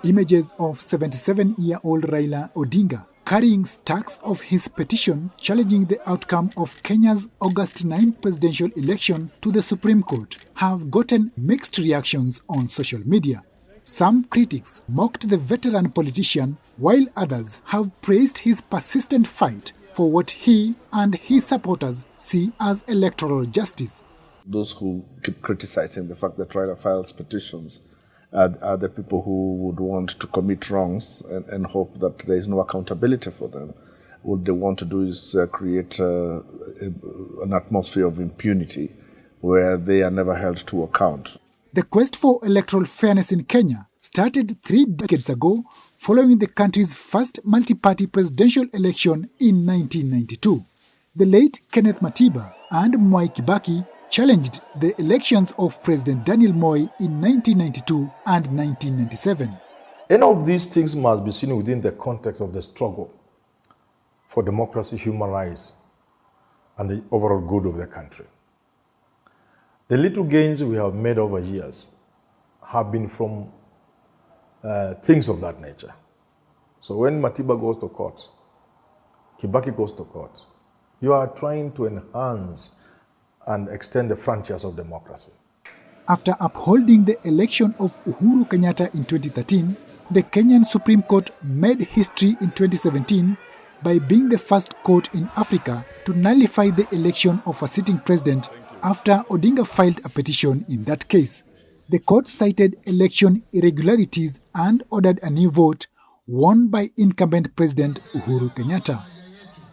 Images of 77-year-old Raila Odinga carrying stacks of his petition challenging the outcome of Kenya's August 9 presidential election to the Supreme Court have gotten mixed reactions on social media. Some critics mocked the veteran politician, while others have praised his persistent fight for what he and his supporters see as electoral justice. Those who keep criticizing the fact that Raila files petitions are the people who would want to commit wrongs and hope that there is no accountability for them. What they want to do is create an atmosphere of impunity where they are never held to account. The quest for electoral fairness in Kenya started 3 decades ago following the country's first multi-party presidential election in 1992. The late Kenneth Matiba and Mwai Kibaki challenged the elections of President Daniel Moi in 1992 and 1997. Any of these things must be seen within the context of the struggle for democracy, human rights, and the overall good of the country. The little gains we have made over years have been from things of that nature. So when Matiba goes to court, Kibaki goes to court, you are trying to enhance and extend the frontiers of democracy. After upholding the election of Uhuru Kenyatta in 2013, the Kenyan Supreme Court made history in 2017 by being the first court in Africa to nullify the election of a sitting president after Odinga filed a petition in that case. The court cited election irregularities and ordered a new vote won by incumbent President Uhuru Kenyatta.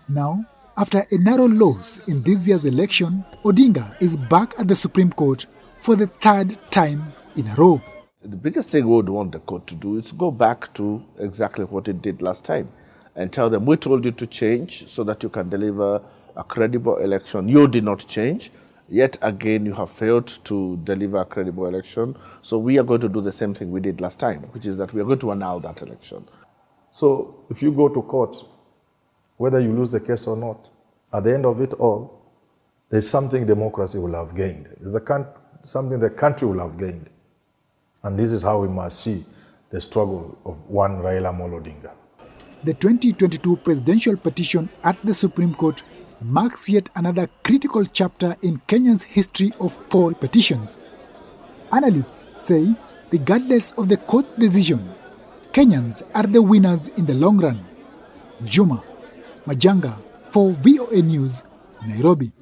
Now, after a narrow loss in this year's election, Odinga is back at the Supreme Court for the 3rd time in a row. The biggest thing we would want the court to do is go back to exactly what it did last time and tell them, we told you to change so that you can deliver a credible election. You did not change. Yet again, you have failed to deliver a credible election. So we are going to do the same thing we did last time, which is that we are going to annul that election. So if you go to court, whether you lose the case or not, at the end of it all, there's something democracy will have gained. There's something the country will have gained. And this is how we must see the struggle of one Raila Odinga. The 2022 presidential petition at the Supreme Court marks yet another critical chapter in Kenya's history of poll petitions. Analysts say, regardless of the court's decision, Kenyans are the winners in the long run. Juma, Majanga, for VOA News, Nairobi.